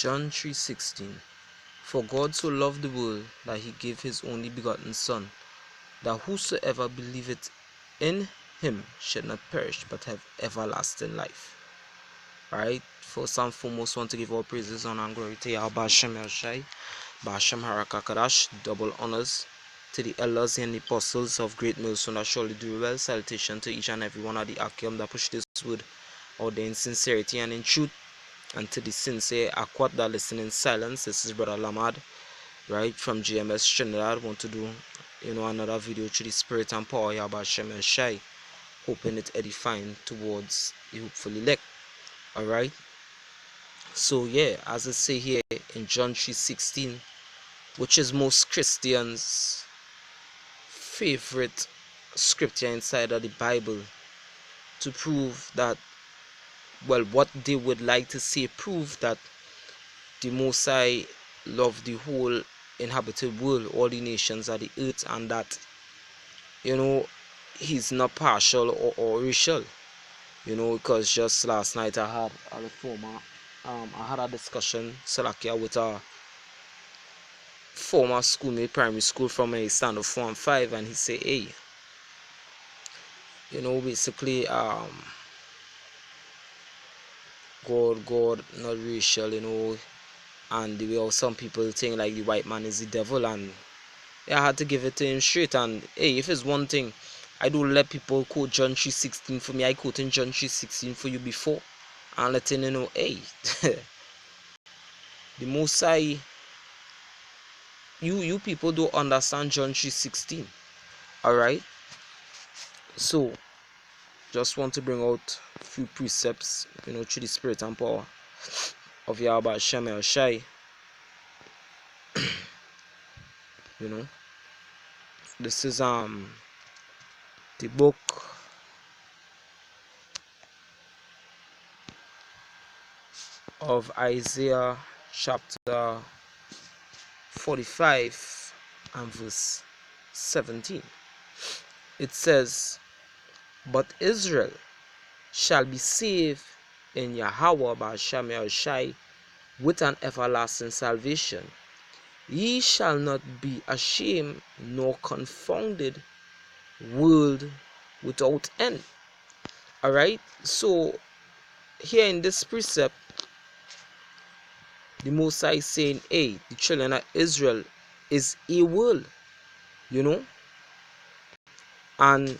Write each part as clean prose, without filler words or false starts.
John 3:16. For God so loved the world that he gave his only begotten Son, that whosoever believeth in him should not perish but have everlasting life. Alright, first and foremost, want to give all praises, honor, and glory to Yahweh Shem Shai, Bashem Harakakadash, double honors to the elders and the apostles of Great Millstone that surely do well. Salutation to each and every one of the Akim that push this word out there in sincerity and in truth, and to the sincere Akwat that listen in silence. This is Brother Lamad, right, from GMS Trinidad. Want to do another video to the spirit and power Yahweh Shem Shai, hoping it edifying towards the hopeful elect. Alright, so yeah, as I say here in John 3:16, which is most Christians' favorite scripture inside of the Bible, to prove that, well, what they would like to say, prove that the Most High loved the whole inhabited world, all the nations of the earth, and that he's not partial or racial. Because just last night I had a discussion, Salakia, with a former schoolmate, primary school, from a standard 4 and 5, and he said, hey, basically, God, not racial, and the way how some people think like the white man is the devil, and I had to give it to him straight. And hey, if it's one thing, I don't let people quote John 3:16 for me. I quoted John 3:16 for you before, and letting you know, hey, the Most High, you people don't understand John 3:16. Alright, so just want to bring out a few precepts, through the spirit and power of Yahweh Shem Shai. This is the book of Isaiah chapter 45 and verse 17. It says, but Israel shall be saved in Yahweh Ba'ashem Shai with an everlasting salvation. Ye shall not be ashamed nor confounded, world without end. Alright, so here in this precept, the Most High is saying, hey, the children of Israel is a world, and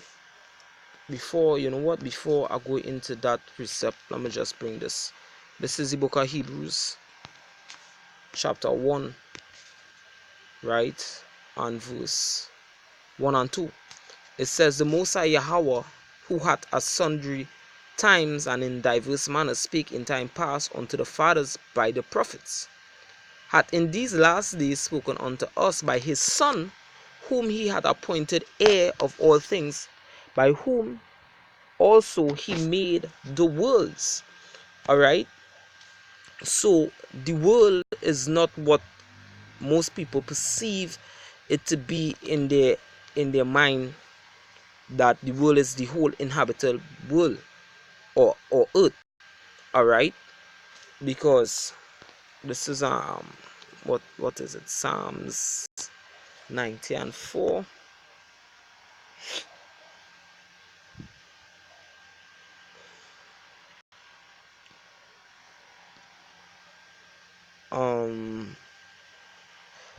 before I go into that precept, let me just bring this. This is the book of Hebrews chapter 1, right, and verse 1 and 2. It says, the Most High Yahweh, who hath at sundry times and in diverse manners speak in time past unto the fathers by the prophets, hath in these last days spoken unto us by his Son, whom he hath appointed heir of all things, by whom also he made the worlds. Alright, so the world is not what most people perceive it to be in their mind, that the world is the whole inhabited world or earth. Alright, because this is what is it, Psalms 90 and 4.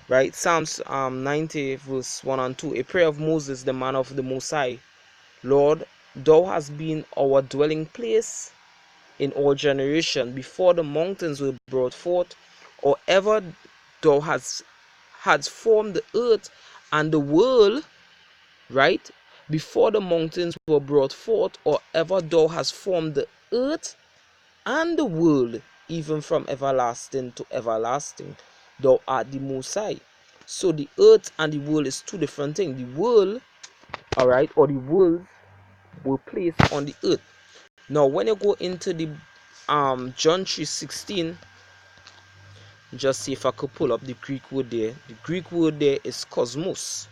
Right, Psalms 90 verse 1 and 2. A prayer of Moses, the man of the Most High. Lord, thou hast been our dwelling place in all generation, before the mountains were brought forth, or ever thou hast formed the earth and the world. Right, before the mountains were brought forth, or ever thou hast formed the earth and the world, even from everlasting to everlasting, thou art the Most High. So the earth and the world is two different things. The world, alright, or the world were placed on the earth. Now when you go into the John 3:16, just see if I could pull up the Greek word there. The Greek word there is cosmos.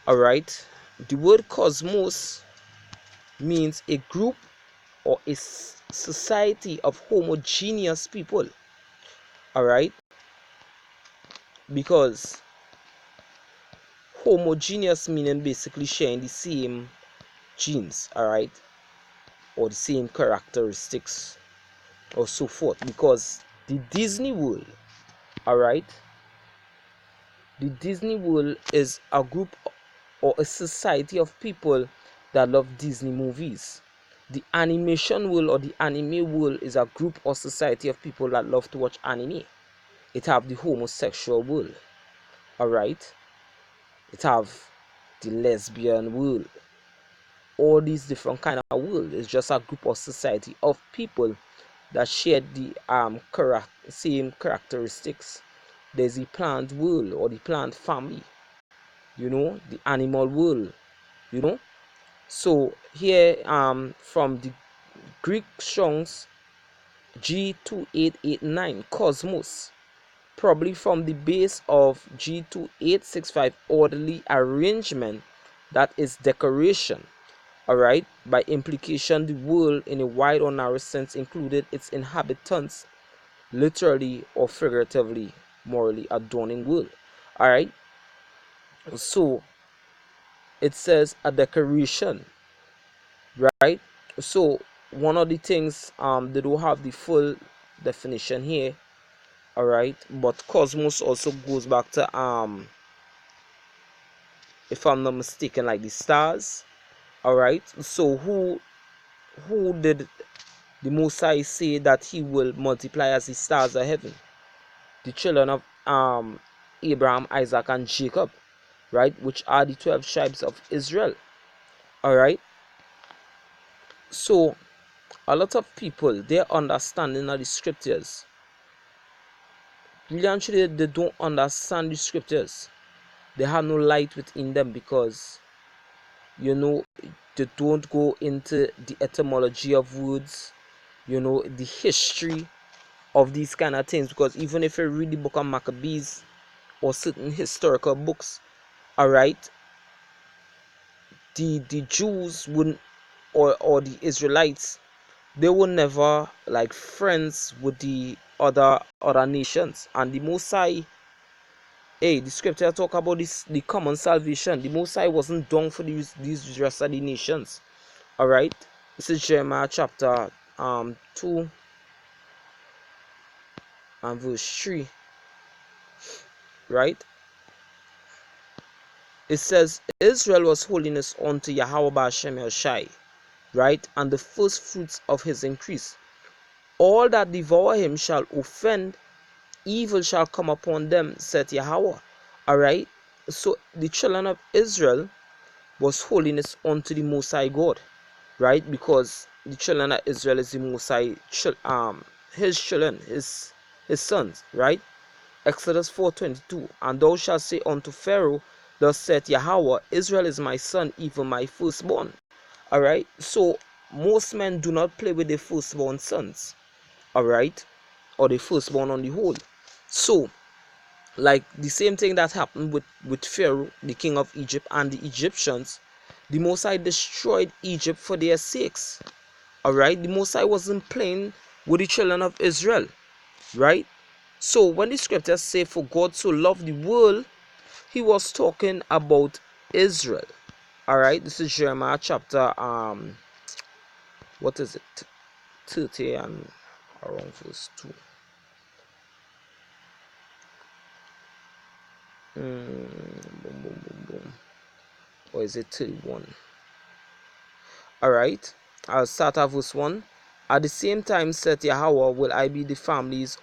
Alright, the word cosmos means a group or a society of homogeneous people. Alright? Because homogeneous meaning basically sharing the same genes, alright, or the same characteristics or so forth. Because the Disney World, alright, the Disney World is a group or a society of people that love Disney movies. The animation world or the anime world is a group or society of people that love to watch anime. It have the homosexual world, alright, it have the lesbian world. All these different kind of world is just a group or society of people that share the same characteristics. There's the plant world or the plant family, the animal world, you know. So here from the Greek Strong's G2889 Cosmos, probably from the base of G2865 orderly arrangement, that is decoration. Alright, by implication, the world in a wide or narrow sense included its inhabitants, literally or figuratively, morally adorning world. Alright, so it says a decoration, right? So one of the things they don't have the full definition here, alright, but cosmos also goes back to if I'm not mistaken, like the stars. Alright, so who did the Mosai say that he will multiply as the stars of heaven? The children of Abraham, Isaac, and Jacob, right? Which are the 12 tribes of Israel. Alright. So a lot of people, their understanding of the scriptures, really and truly, they don't understand the scriptures. They have no light within them because they don't go into the etymology of words, the history of these kind of things. Because even if you read the book of Maccabees or certain historical books, alright, the Jews wouldn't, or the Israelites, they were never like friends with the other nations. And the Mosai, the scripture talk about this, the common salvation. The Mosai wasn't done for these rest of the nations. Alright, this is Jeremiah chapter 2 and verse 3, right? It says, Israel was holiness unto Yahweh Ba'ashem El Shai, right? And the first fruits of his increase. All that devour him shall offend, evil shall come upon them, saith Yahweh. Alright, so the children of Israel was holiness unto the Most High God, right? Because the children of Israel is the Most High, his children, his sons, right? Exodus 4:22, and thou shalt say unto Pharaoh, thus saith Yahweh, Israel is my son, even my firstborn. Alright, so most men do not play with their firstborn sons, alright, or the firstborn on the whole. So, like the same thing that happened with Pharaoh, the king of Egypt, and the Egyptians, the Most High destroyed Egypt for their sakes. Alright, the Most High wasn't playing with the children of Israel, right? So when the scriptures say, for God so loved the world, he was talking about Israel. Alright, this is Jeremiah chapter what is it, 30 and around verse 2. Boom, boom, boom, boom. Or is it 31? Alright, I'll start at verse 1. At the same time said Yahweh, will I be the families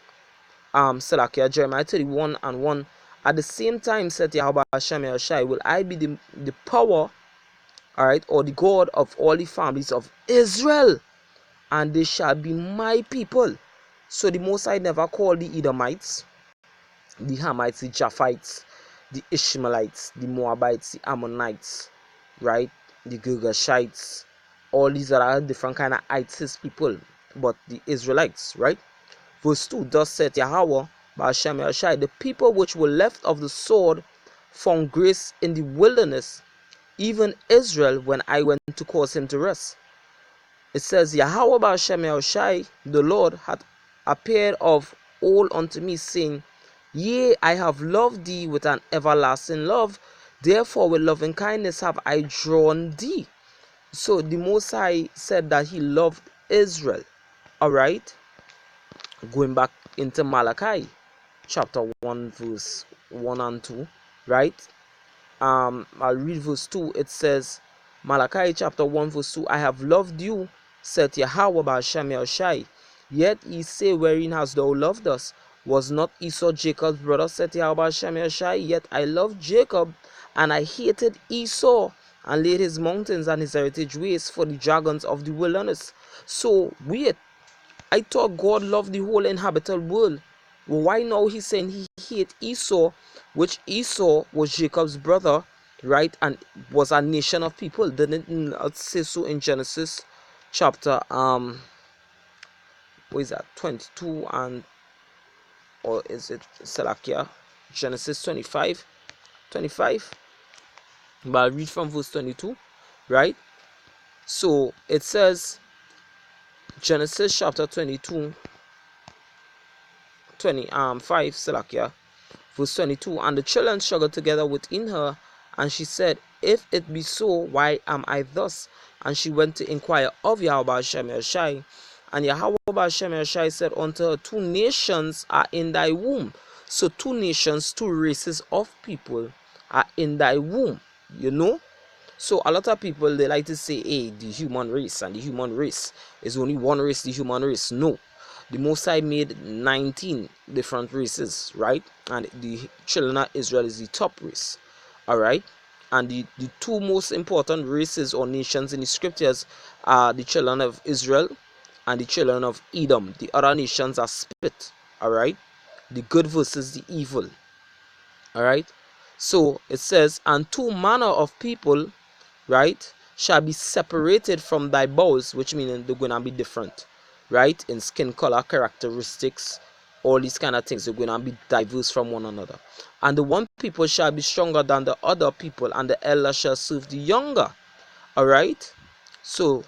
Salakia, Jeremiah 31 and 1. At the same time said Yahweh Hashem El Shai, will I be the power, alright, or the God of all the families of Israel, and they shall be my people. So the Most High never called the Edomites, the Hamites, the Japhites, the Ishmaelites, the Moabites, the Ammonites, right, the Girgashites. All these are different kind of ites, his people, but the Israelites, right? Verse 2, thus saith Yahweh Ba'ashem El Shai, the people which were left of the sword found grace in the wilderness, even Israel, when I went to cause him to rest. It says, Yahweh Ba'ashem El Shai, the Lord, hath appeared of old unto me, saying, Yea, I have loved thee with an everlasting love. Therefore, with loving kindness have I drawn thee. So the Most High said that he loved Israel. Alright? Going back into Malachi chapter 1 verse 1 and 2. Right? I'll read verse 2. It says, Malachi chapter 1 verse 2, I have loved you, said Yahweh Ba'ashem Yahushai. Yet ye say, wherein hast thou loved us? Was not Esau Jacob's brother, said Yahweh Ba'ashem Yahushai? Yet I loved Jacob, and I hated Esau, and laid his mountains and his heritage waste for the dragons of the wilderness. So weird. I thought God loved the whole inhabited world. Well, why now he's saying he hate Esau, which Esau was Jacob's brother, right? And was a nation of people. Didn't it say so in Genesis chapter what is that, 22, and or is it Salakia? Genesis 25. But I'll read from verse 22, right? So it says, Genesis chapter 22 5 Salakia, verse 22, and the children struggled together within her, and she said, if it be so, why am I thus? And she went to inquire of Yahweh Hashem Yahushai, and Yahweh Hashem Yahushai said unto her, 2 nations are in thy womb. So 2 nations, 2 races of people are in thy womb, you know. So a lot of people, they like to say, hey, the human race, and the human race is only one race, the human race. No, the Most High made 19 different races, right? And the children of Israel is the top race, all right? And the 2 most important races or nations in the scriptures are the children of Israel and the children of Edom. The other nations are split, all right? The good versus the evil, all right? So it says, and 2 manner of people, right, shall be separated from thy bowels, which means they're going to be different, right, in skin color, characteristics, all these kind of things. They're going to be diverse from one another. And the one people shall be stronger than the other people, and the elder shall serve the younger. All right, so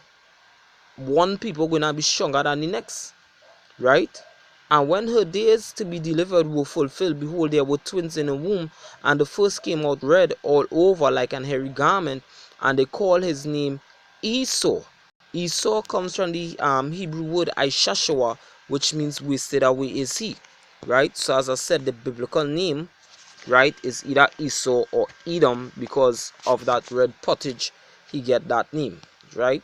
one people going to be stronger than the next, right? And when her days to be delivered were fulfilled, behold, there were twins in the womb, and the first came out red all over like an hairy garment, and they call his name Esau. Esau comes from the Hebrew word Ishashua, which means wasted away is he, right? So as I said, the biblical name, right, is either Esau or Edom, because of that red pottage he get that name, right?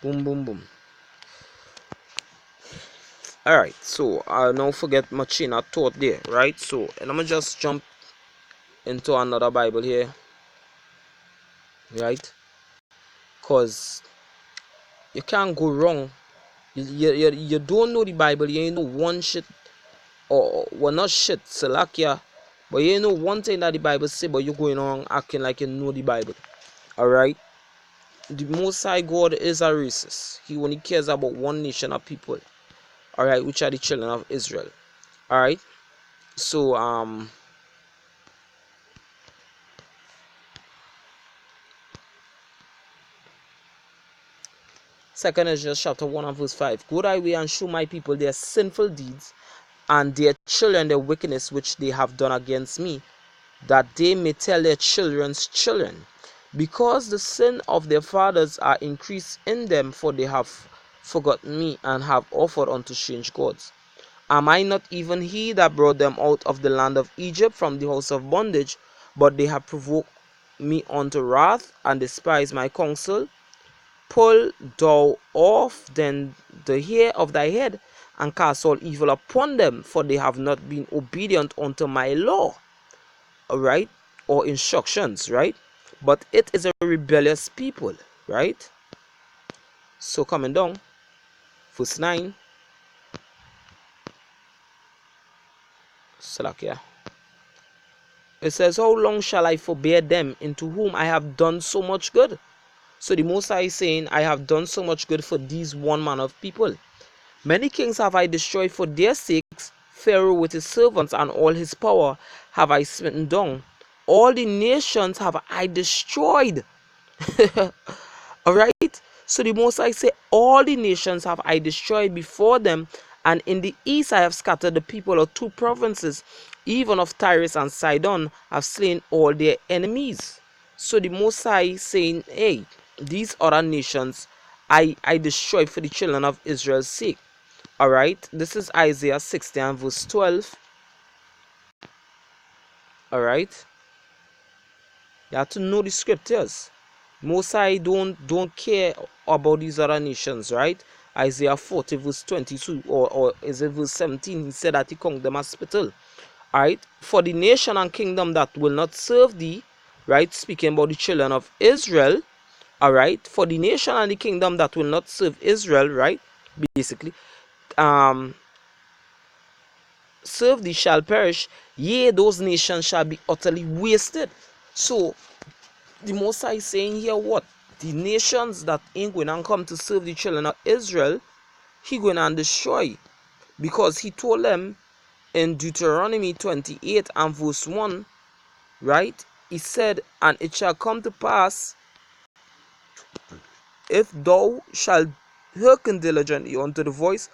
Boom boom boom. Alright, so I'll now forget my chain of thought there, right? So let me just jump into another Bible here, right? Because you can't go wrong. You don't know the Bible, you ain't know one shit, or well, not shit, Salakia, but you ain't know one thing that the Bible say, but you're going on acting like you know the Bible. Alright? The Most High God is a racist. He only cares about one nation of people, alright, which are the children of Israel. Alright? So Second Ezra chapter 1 and verse 5. Go thy way and show my people their sinful deeds, and their children their wickedness which they have done against me, that they may tell their children's children, because the sin of their fathers are increased in them, for they have forgotten me, and have offered unto strange gods. Am I not even he that brought them out of the land of Egypt from the house of bondage? But they have provoked me unto wrath, and despised my counsel. Pull thou off then the hair of thy head, and cast all evil upon them, for they have not been obedient unto my law, right, or instructions, right? But it is a rebellious people, right? So coming down, verse 9, Salakia. It says, how long shall I forbear them into whom I have done so much good? So the Most High is saying, I have done so much good for these one man of people. Many kings have I destroyed for their sakes, Pharaoh with his servants and all his power have I smitten down. All the nations have I destroyed. All right. So the Most High say, all the nations have I destroyed before them, and in the east I have scattered the people of 2 provinces, even of Tyrus and Sidon, have slain all their enemies. So the Most High saying, hey, these other nations I destroy for the children of Israel's sake. All right. This is Isaiah 60 and verse 12. All right. You have to know the scriptures. Most High don't care about these other nations, right? Isaiah 40 verse 22 or is it verse 17? He said that he count them as spittle. Alright, for the nation and kingdom that will not serve thee, right? Speaking about the children of Israel, alright, for the nation and the kingdom that will not serve Israel, right? Basically, serve thee shall perish, yea, those nations shall be utterly wasted. So the Most High is saying here what? The nations that ain't going to come to serve the children of Israel, he going to destroy. Because he told them in Deuteronomy 28 and verse 1, right? He said, and it shall come to pass, if thou shalt hearken diligently unto the voice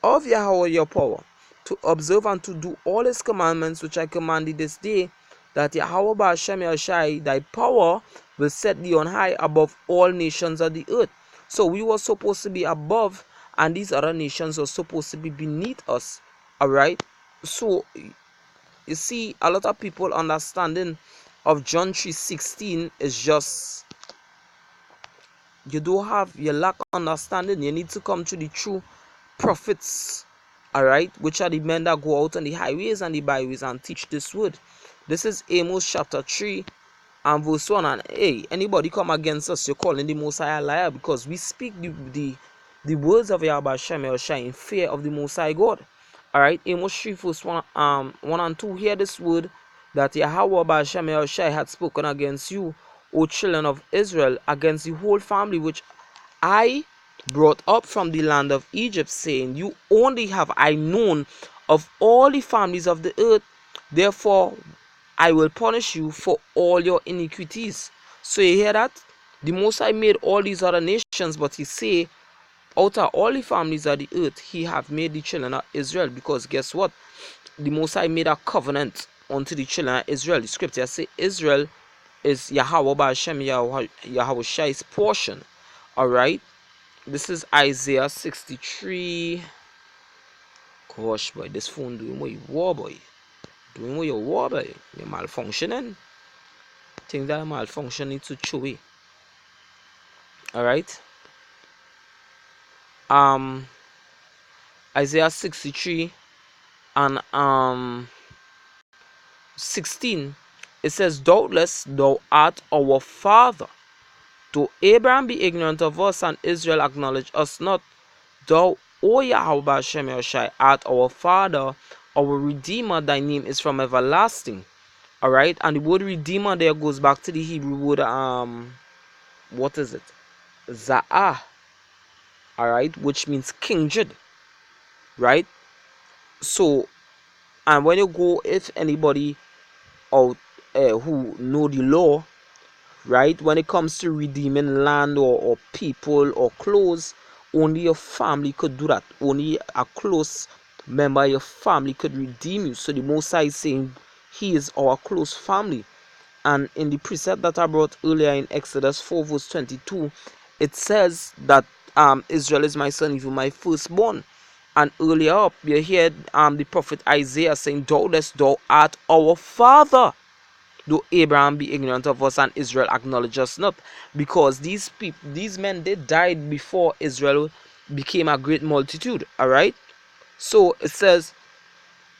of Yahweh your power, to observe and to do all his commandments which I command thee this day, that Yahweh Ba'ashem Yahushai, thy power, will set thee on high above all nations of the earth. So we were supposed to be above, and these other nations are supposed to be beneath us. Alright? So you see, a lot of people understanding of John 3:16 is just, you lack understanding. You need to come to the true prophets, alright, which are the men that go out on the highways and the byways and teach this word. This is Amos chapter 3 and verse 1. And hey, anybody come against us, you're calling the Most High a liar, because we speak the words of Yahweh Shem in fear of the Most High God. Alright, Amos 3 verse 1 and 2. Hear this word that Yahweh Ba'ashem Yahushai had spoken against you, O children of Israel, against the whole family which I brought up from the land of Egypt, saying, you only have I known of all the families of the earth, therefore I will punish you for all your iniquities. So you hear that? The Most High made all these other nations, but he say, out of all the families of the earth, he have made the children of Israel, because guess what? The Most High made a covenant unto the children of Israel. The scripture say Israel is Yahweh Ba'ashem Yahushai's portion. Alright? This is Isaiah 63. Gosh, boy, this phone doing what you war, boy. Doing what you war, boy. You're malfunctioning. Things that are malfunctioning to chewy. Alright? Isaiah 63 and 16. It says, doubtless thou art our father. Though Abraham be ignorant of us and Israel acknowledge us not, thou, O Yahweh Hashem Yahushai, art our father, our redeemer, thy name is from everlasting. Alright, and the word redeemer there goes back to the Hebrew word, what is it? Za'ah. Alright, which means kindred. Right? So, and when you go, if anybody out who know the law, right, when it comes to redeeming land or people or clothes, only your family could do that. Only a close member of your family could redeem you. So the Most High is saying he is our close family. And in the precept that I brought earlier in Exodus 4 verse 22, it says that Israel is my son, even my firstborn. And earlier up, you hear the prophet Isaiah saying, doubtless thou art our father, though Abraham be ignorant of us and Israel acknowledge us not. Because these men, they died before Israel became a great multitude. Alright? So it says,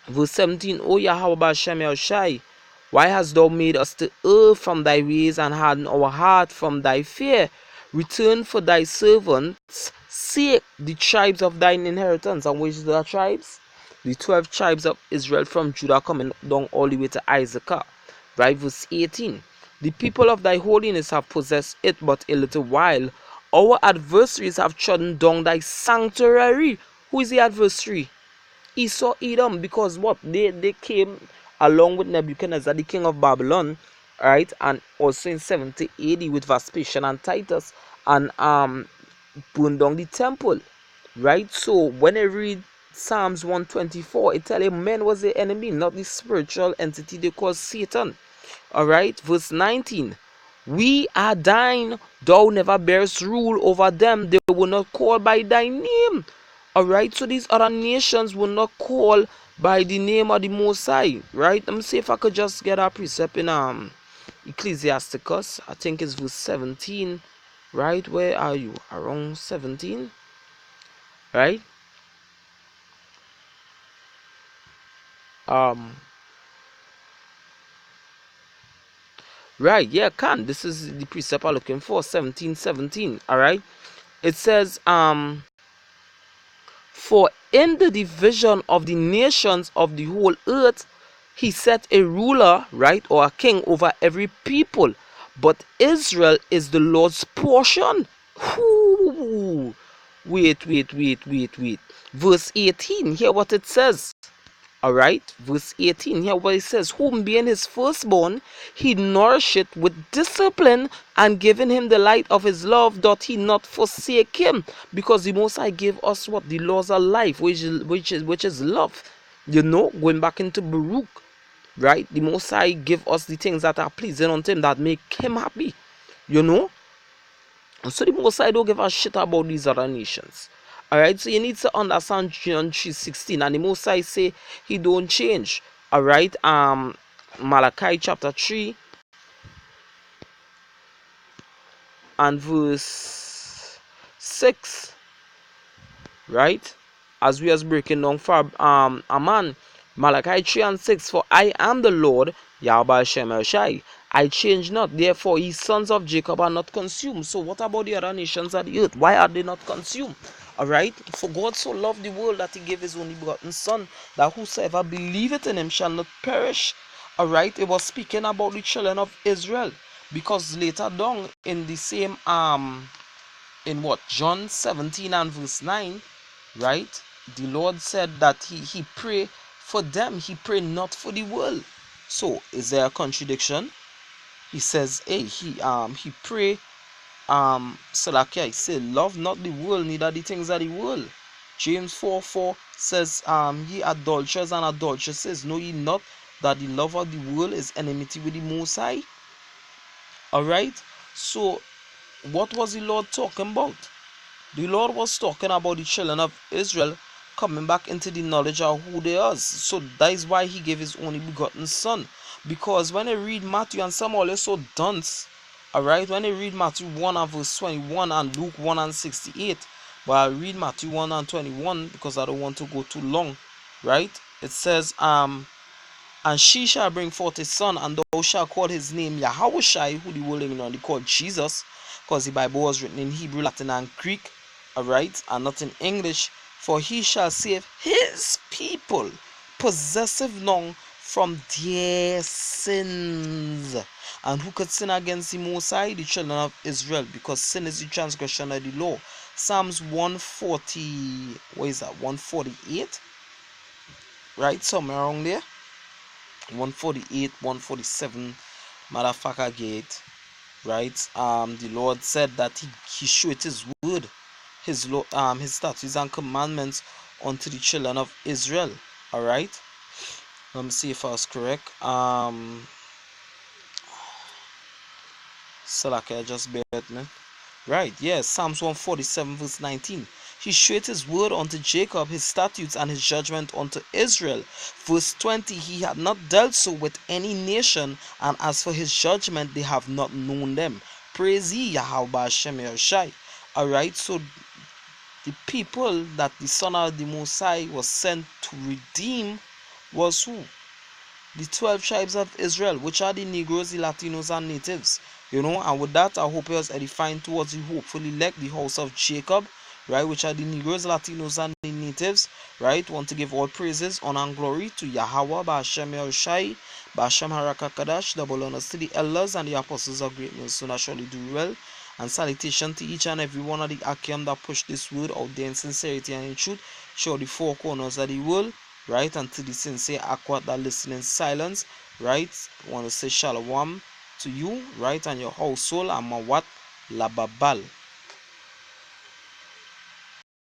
verse 17, O Yahweh Ba'ashem Yahushai, why hast thou made us to err from thy ways and harden our heart from thy fear? Return for thy servants' sake the tribes of thine inheritance. And which are the tribes? The 12 tribes of Israel from Judah coming down all the way to Isaac. Right, verse 18. The people of thy holiness have possessed it but a little while. Our adversaries have trodden down thy sanctuary. Who is the adversary? Esau, Edom, because what? They came along with Nebuchadnezzar, the king of Babylon, right? And also in 70 AD with Vespasian and Titus, and burned down the temple, right? So when I read Psalms 124, it tells you man was the enemy, not the spiritual entity they call Satan. All right, verse 19. We are thine, thou never bearest rule over them, they will not call by thy name. All right, so these other nations will not call by the name of the Most High. Right, let me see if I could just get a precept in Ecclesiasticus. I think it's verse 17. Right, where are you? Around 17, right? um right, yeah, can this is the precept I'm looking for, 17:17. All right, it says for in the division of the nations of the whole earth, he set a ruler, right, or a king over every people. But Israel is the Lord's portion. Ooh. Wait. Verse 18, hear what it says. Alright, verse 18, here what it says, whom being his firstborn, he nourisheth with discipline, and giving him the light of his love, doth he not forsake him. Because the Most High gave us what? The laws of life, which is love. You know, going back into Baruch, right? The Most High give us the things that are pleasing unto him, that make him happy. You know? So the Most High don't give a shit about these other nations. Alright, so you need to understand John 3:16, and the Most High say he don't change. Alright, Malachi chapter 3 and verse 6, right? As we are breaking down for Aman, Malachi 3 and 6, for I am the Lord, Yahweh Shem El Shai. I change not, therefore ye sons of Jacob are not consumed. So what about the other nations of the earth? Why are they not consumed? Alright, for God so loved the world that he gave his only begotten son, that whosoever believeth in him shall not perish. Alright, it was speaking about the children of Israel, because later down in the same in what, John 17 and verse 9, right, the Lord said that he pray for them, he pray not for the world. So is there a contradiction? He says, hey, he pray, Salakia, he said, love not the world, neither the things of the world. James 4:4 says, ye adulterers and adulteresses, know ye not that the love of the world is enmity with the Most High? Alright, so what was the Lord talking about? The Lord was talking about the children of Israel coming back into the knowledge of who they are. So that is why he gave his only begotten son. Because when I read Matthew, and some are so dunce, alright, when I read Matthew 1 and verse 21 and Luke 1 and 68, but I read Matthew 1 and 21 because I don't want to go too long, right? It says, and she shall bring forth a son, and thou shalt call his name Yahushai, who the world ignorantly called Jesus, because the Bible was written in Hebrew, Latin, and Greek, alright, and not in English. For he shall save his people, possessive now, from their sins. And who could sin against the Most High? The children of Israel, because sin is the transgression of the law. Psalms 140, what is that, 148? Right, somewhere around there. 148, 147, motherfucker gate, right? The Lord said that he showed his word, his law, his statutes and commandments unto the children of Israel. Alright, let me see if I was correct. So like I just bear with me. Right, yes, Psalms 147 verse 19. He showed his word unto Jacob, his statutes and his judgment unto Israel. Verse 20, he had not dealt so with any nation, and as for his judgment, they have not known them. Praise ye Yahweh Shem Yahushai. Alright, so the people that the Son of the Most High was sent to redeem was who? The 12 tribes of Israel, which are the Negroes, the Latinos, and natives. You know, and with that, I hope it was edifying towards the hopefully elect, the house of Jacob, right, which are the Negroes, Latinos, and the natives, right. Want to give all praises, honor, and glory to Yahweh, Ba'ashem Yahushai, Ba'ashem Harakakadash, double honors to the elders and the apostles of great news, so naturally do well. And salutation to each and every one of the Akim that push this word out there in sincerity and in truth, show the four corners of the world. right? And to the sincere Akwat that listen in silence, right? I want to say shalom to you, right? And your household. And Mawat Lababal.